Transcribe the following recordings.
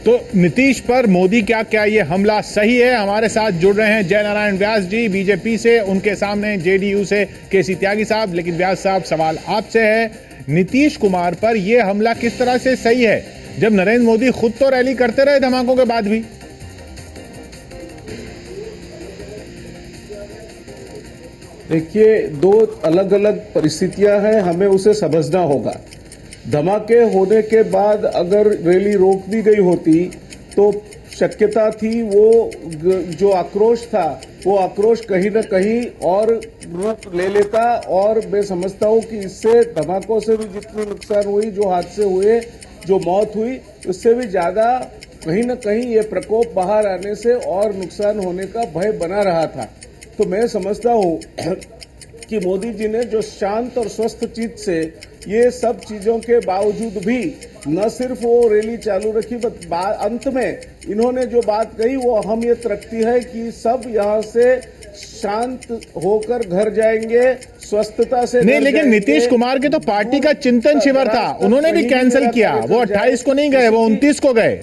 तो नीतीश पर मोदी क्या क्या ये हमला सही है? हमारे साथ जुड़ रहे हैं जय नारायण व्यास जी बीजेपी से, उनके सामने जेडीयू से केसी त्यागी साहब। लेकिन व्यास साहब, सवाल आपसे है, नीतीश कुमार पर यह हमला किस तरह से सही है जब नरेंद्र मोदी खुद तो रैली करते रहे धमाकों के बाद भी? देखिए, दो अलग अलग परिस्थितियां हैं, हमें उसे समझना होगा। धमाके होने के बाद अगर रैली रोक दी गई होती तो शक्यता थी वो जो आक्रोश था वो आक्रोश कहीं न कहीं और रूप ले लेता। और मैं समझता हूं कि इससे धमाकों से भी जितनी नुकसान हुई, जो हादसे हुए, जो मौत हुई, उससे भी ज्यादा कहीं न कहीं ये प्रकोप बाहर आने से और नुकसान होने का भय बना रहा था। तो मैं समझता हूं कि मोदी जी ने जो शांत और स्वस्थ चित्त से ये सब चीजों के बावजूद भी न सिर्फ वो रैली चालू रखी, अंत में इन्होंने जो बात कही वो अहमियत रखती है कि सब यहाँ से शांत होकर घर जाएंगे, स्वस्थता से। नहीं, लेकिन नीतीश कुमार के तो पार्टी का चिंतन शिविर था, उन्होंने भी कैंसिल किया। वो 28 को नहीं गए, वो 29 को गए।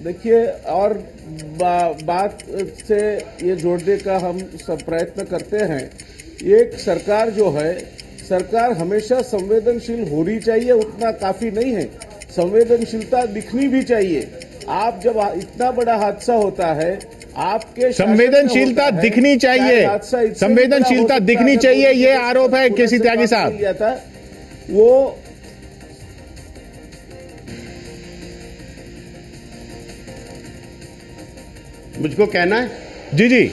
देखिए, और बात से ये जोड़ने का हम सब प्रयत्न करते हैं। एक सरकार जो है, सरकार हमेशा संवेदनशील होनी चाहिए, उतना काफी नहीं है। संवेदनशीलता दिखनी भी चाहिए। आप जब इतना बड़ा हादसा होता है, आपके संवेदनशीलता दिखनी चाहिए, संवेदनशीलता दिखनी चाहिए, ये आरोप है केसी त्यागी साहब। वो मुझको कहना है? जी जी।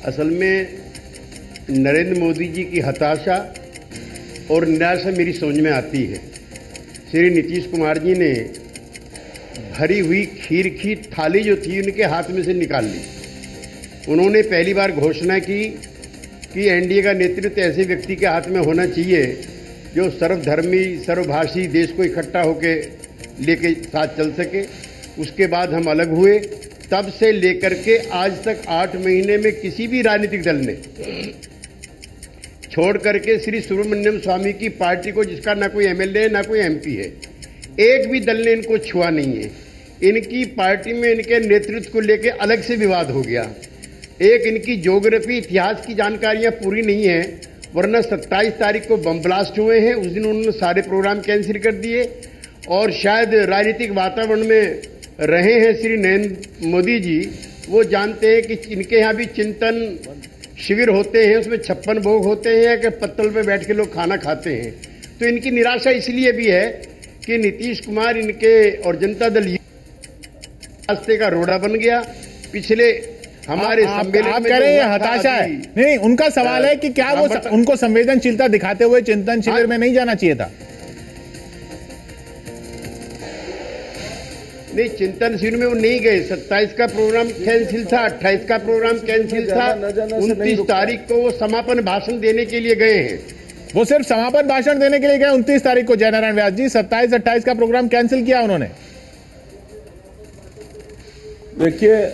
असल में नरेंद्र मोदी जी की हताशा और निराशा मेरी समझ में आती है। श्री नीतीश कुमार जी ने भरी हुई खीर की थाली जो थी उनके हाथ में से निकाल ली। उन्होंने पहली बार घोषणा की कि एनडीए का नेतृत्व ऐसे व्यक्ति के हाथ में होना चाहिए जो सर्वधर्मी, सर्वभाषी, देश को इकट्ठा होकर लेके साथ चल सके। उसके बाद हम अलग हुए। तब से लेकर के आज तक 8 महीने में किसी भी राजनीतिक दल ने, छोड़ करके श्री सुब्रमण्यम स्वामी की पार्टी को, जिसका ना कोई एमएलए है ना कोई एमपी है, एक भी दल ने इनको छुआ नहीं है। इनकी पार्टी में इनके नेतृत्व को लेकर अलग से विवाद हो गया। एक, इनकी ज्योग्राफी, इतिहास की जानकारियां पूरी नहीं है, वरना 27 तारीख को बम ब्लास्ट हुए हैं, उस दिन उन्होंने सारे प्रोग्राम कैंसिल कर दिए। और शायद राजनीतिक वातावरण में रहे हैं श्री नरेंद्र मोदी जी, वो जानते हैं कि इनके यहाँ भी चिंतन शिविर होते हैं, उसमें 56 भोग होते हैं कि पत्तल पे बैठ के लोग खाना खाते हैं। तो इनकी निराशा इसलिए भी है कि नीतीश कुमार इनके और जनता दल रास्ते का रोड़ा बन गया। पिछले हमारे सम्मेलन आप में कह रहे हैं हताशा है? नहीं, उनका सवाल है कि क्या वो उनको संवेदनशीलता दिखाते हुए चिंतन शिविर में नहीं जाना चाहिए था? नहीं, चिंतन शिविर में वो नहीं गए। 27 का प्रोग्राम कैंसिल था, 28 का प्रोग्राम कैंसिल था, 29 तारीख को वो समापन भाषण देने के लिए गए हैं। वो सिर्फ समापन भाषण देने के लिए गए 29 तारीख को जय नारायण व्यास जी। 27-28 का प्रोग्राम कैंसिल किया उन्होंने। देखिए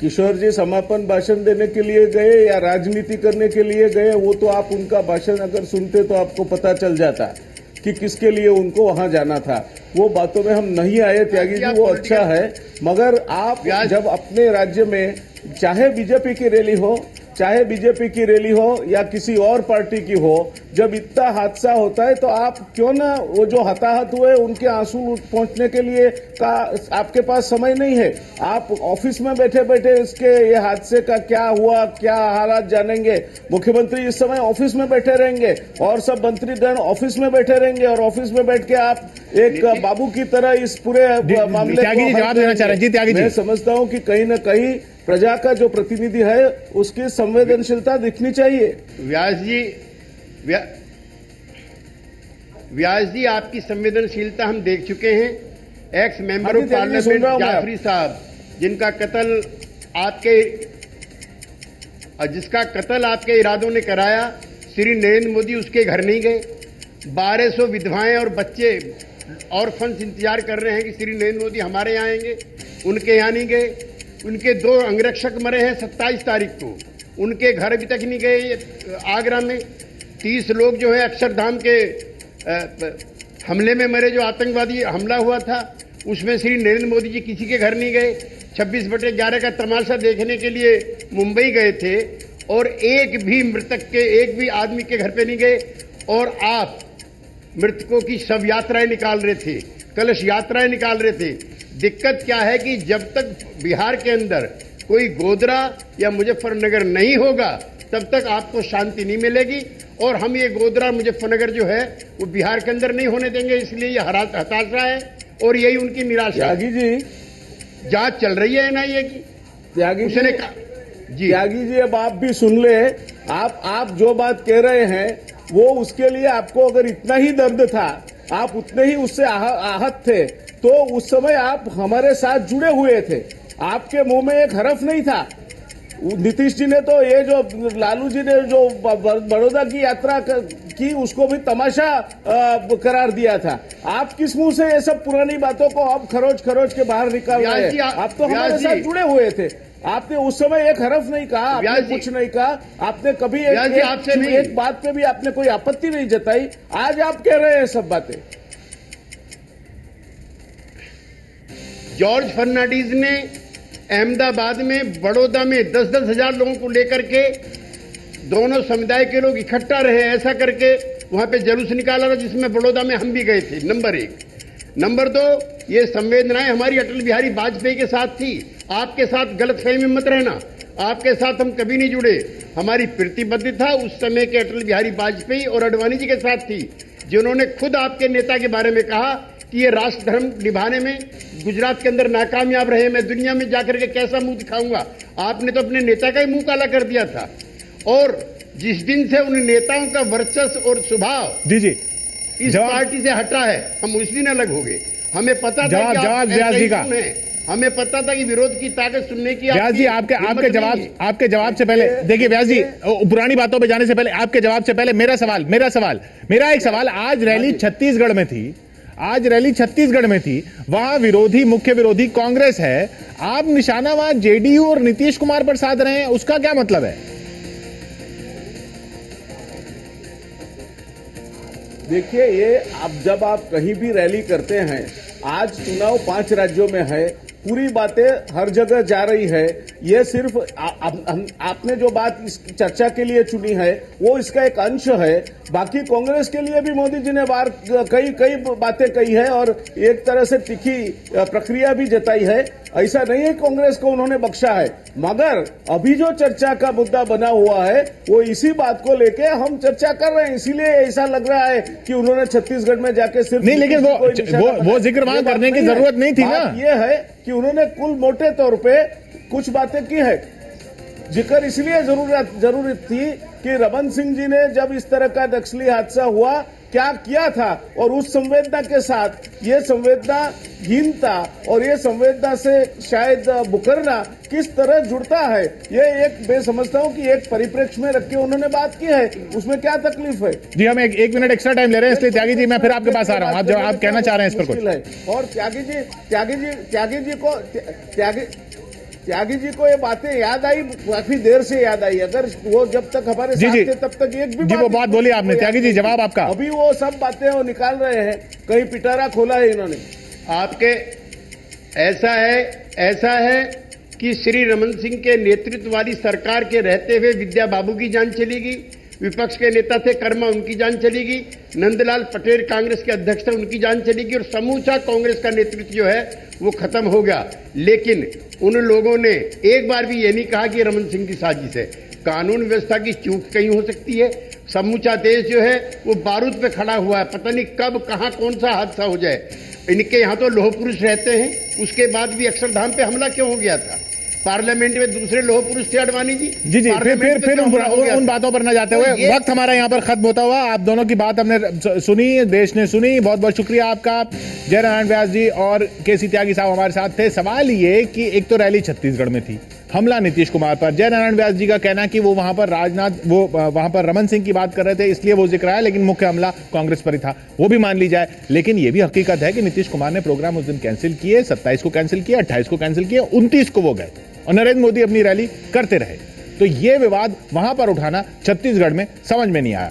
किशोर जी, समापन भाषण देने के लिए गए या राजनीति करने के लिए गए, वो तो आप उनका भाषण अगर सुनते तो आपको पता चल जाता कि किसके लिए उनको वहां जाना था। वो बातों में हम नहीं आए त्यागी जी, वो अच्छा है। मगर आप जब अपने राज्य में, चाहे बीजेपी की रैली हो, चाहे बीजेपी की रैली हो या किसी और पार्टी की हो, जब इतना हादसा होता है तो आप क्यों ना वो जो हताहत हुए उनके आंसू पहुंचने के लिए का आपके पास समय नहीं है? आप ऑफिस में बैठे बैठे इसके ये हादसे का क्या हुआ, क्या हालात जानेंगे? मुख्यमंत्री इस समय ऑफिस में बैठे रहेंगे और सब मंत्रीगण ऑफिस में बैठे रहेंगे और ऑफिस में बैठ के आप एक बाबू की तरह इस पूरे मामले को जवाब देना चाह रहे हैं। जी त्यागी जी, मैं समझता हूं कि कहीं न कहीं प्रजा का जो प्रतिनिधि है उसकी संवेदनशीलता दिखनी चाहिए। व्यास जी, आपकी संवेदनशीलता हम देख चुके हैं। Ex member of parliament Jafri साहब, जिसका कत्ल आपके इरादों ने कराया, श्री नरेंद्र मोदी उसके घर नहीं गए। 1200 विधवाएं और बच्चे और फंड्स इंतजार कर रहे हैं कि श्री नरेंद्र मोदी हमारे यहाँ आएंगे, उनके यहाँ नहीं गए। उनके 2 अंगरक्षक मरे हैं 27 तारीख को, उनके घर अभी तक नहीं गए आगरा में। 30 लोग जो है अक्षरधाम के हमले में मरे, जो आतंकवादी हमला हुआ था, उसमें श्री नरेंद्र मोदी जी किसी के घर नहीं गए। 26/11 का तमाशा देखने के लिए मुंबई गए थे और एक भी मृतक के, एक भी आदमी के घर पे नहीं गए। और आप मृतकों की शव यात्राएं निकाल रहे थे, कलश यात्राएं निकाल रहे थे। दिक्कत क्या है कि जब तक बिहार के अंदर कोई गोधरा या मुजफ्फरनगर नहीं होगा तब तक आपको शांति नहीं मिलेगी। और हम ये गोधरा मुजफ्फरनगर जो है वो बिहार के अंदर नहीं होने देंगे। इसलिए ये हताशा है और यही उनकी निराशा। त्यागी जी, जांच चल रही है एनआईए की। त्यागी उसने जी, त्यागी जी, अब आप भी सुन ले। आप जो बात कह रहे हैं वो उसके लिए आपको अगर इतना ही दर्द था, आप उतने ही उससे आहत थे, तो उस समय आप हमारे साथ जुड़े हुए थे। आपके मुंह में एक हरफ नहीं था। नीतीश जी ने तो ये जो लालू जी ने जो बड़ौदा की यात्रा की उसको भी तमाशा करार दिया था। आप किस मुंह से ये सब पुरानी बातों को अब खरोच के बाहर निकाल रहे हैं? आप तो हमारे साथ जुड़े हुए थे। आपने उस समय एक हरफ नहीं कहा, आपने कुछ नहीं कहा, आपने कभी एक बात पे भी आपने कोई आपत्ति नहीं जताई। आज आप कह रहे हैं सब बातें। जॉर्ज फर्नांडिस ने अहमदाबाद में, बड़ौदा में 10-10 हजार लोगों को लेकर के, दोनों समुदाय के लोग इकट्ठा रहे, ऐसा करके वहां पे जुलूस निकाला था जिसमें बड़ौदा में हम भी गए थे। नंबर 1। नंबर 2, ये संवेदनाएं हमारी अटल बिहारी वाजपेयी के साथ थी। आपके साथ गलतफहमी में मत रहना, आपके साथ हम कभी नहीं जुड़े। हमारी प्रतिबद्धता उस समय के अटल बिहारी वाजपेयी और आडवाणी जी के साथ थी, जिन्होंने खुद आपके नेता के बारे में कहा कि ये राष्ट्र धर्म निभाने में गुजरात के अंदर नाकामयाब रहे, मैं दुनिया में जाकर के कैसा मुंह दिखाऊंगा। आपने तो अपने नेता का ही मुंह काला कर दिया था। और जिस दिन से उन नेताओं का वर्चस्व और स्वभाव इस पार्टी से हटा है, हम उस दिन अलग हो गए। हमें पता था कि व्यास जी का, हमें पता था कि विरोध की ताकत सुनने की। व्यास जी, आपके जवाब से पहले देखिए, व्यास जी पुरानी बातों पे जाने से पहले, आपके जवाब से पहले मेरा एक सवाल। आज रैली छत्तीसगढ़ में थी, वहां मुख्य विरोधी कांग्रेस है। आप निशाना वहां जेडीयू और नीतीश कुमार पर साध रहे हैं, उसका क्या मतलब है? देखिए, ये जब आप कहीं भी रैली करते हैं, आज चुनाव 5 राज्यों में है, पूरी बातें हर जगह जा रही है। ये सिर्फ आपने जो बात इस चर्चा के लिए चुनी है वो इसका एक अंश है। बाकी कांग्रेस के लिए भी मोदी जी ने कई बातें कही है और एक तरह से तीखी प्रक्रिया भी जताई है। ऐसा नहीं है कांग्रेस को उन्होंने बख्शा है, मगर अभी जो चर्चा का मुद्दा बना हुआ है वो इसी बात को लेके हम चर्चा कर रहे हैं। इसीलिए ऐसा लग रहा है कि उन्होंने छत्तीसगढ़ में जाके सिर्फ नहीं, लेकिन वो जिक्र वहां करने की जरूरत नहीं थी ना। ये है कि उन्होंने कुल मोटे तौर पे कुछ बातें की है। जिक्र इसलिए जरूरी थी कि रमन सिंह जी ने जब इस तरह का नक्सली हादसा हुआ क्या किया था, और उस संवेदना के साथ ये संवेदनाहीनता और ये संवेदना से शायद मुकरना किस तरह जुड़ता है, ये मैं समझता हूं कि एक परिप्रेक्ष्य में रख के उन्होंने बात की है। उसमें क्या तकलीफ है? जी, हम एक मिनट एक्स्ट्रा टाइम ले रहे हैं, इसलिए त्यागी जी मैं फिर आपके पास आ रहा हूं। आप कहना चाह रहे हैं इस पर कुछ? और त्यागी जी को ये बातें याद आई, काफी देर से याद आई। अगर वो जब तक हमारे साथ थे तब तक एक भी वो बात बोली आपने। त्यागी जी, जवाब आपका। अभी वो सब बातें वो निकाल रहे हैं, कहीं पिटारा खोला है इन्होंने। आपके ऐसा है कि श्री रमन सिंह के नेतृत्व वाली सरकार के रहते हुए विद्या बाबू की जान चली गई, विपक्ष के नेता थे कर्मा, उनकी जान चली गई, नंदलाल पटेल कांग्रेस के अध्यक्ष थे, उनकी जान चली गई, और समूचा कांग्रेस का नेतृत्व जो है वो खत्म हो गया। लेकिन उन लोगों ने एक बार भी ये नहीं कहा कि रमन सिंह की साजिश है। कानून व्यवस्था की चूक कहीं हो सकती है। समूचा देश जो है वो बारूद पे खड़ा हुआ है, पता नहीं कब कहां कौन सा हादसा हो जाए। इनके यहां तो लोह पुरुष रहते हैं, उसके बाद भी अक्षरधाम पे हमला क्यों हो गया था? पार्लियामेंट में दूसरे लोह पुरुष थे आडवाणी जी। फिर उन बातों पर न जाते हुए वक्त हमारा यहाँ पर खत्म होता हुआ, आप दोनों की बात हमने सुनी, देश ने सुनी। बहुत बहुत शुक्रिया आपका। जयनारायण व्यास जी और केसी त्यागी साहब हमारे साथ थे। सवाल ये कि एक तो रैली छत्तीसगढ़ में थी, हमला नीतीश कुमार पर। जयनारायण व्यास जी का कहना कि वो वहां पर रमन सिंह की बात कर रहे थे, इसलिए वो जिक्र आया, लेकिन मुख्य हमला कांग्रेस पर ही था, वो भी मान ली जाए। लेकिन ये भी हकीकत है कि नीतीश कुमार ने प्रोग्राम उस दिन कैंसिल किए, 27 को कैंसिल किया, 28 को कैंसिल किया, 29 को वो गए और नरेंद्र मोदी अपनी रैली करते रहे। तो ये विवाद वहां पर उठाना छत्तीसगढ़ में समझ में नहीं आया।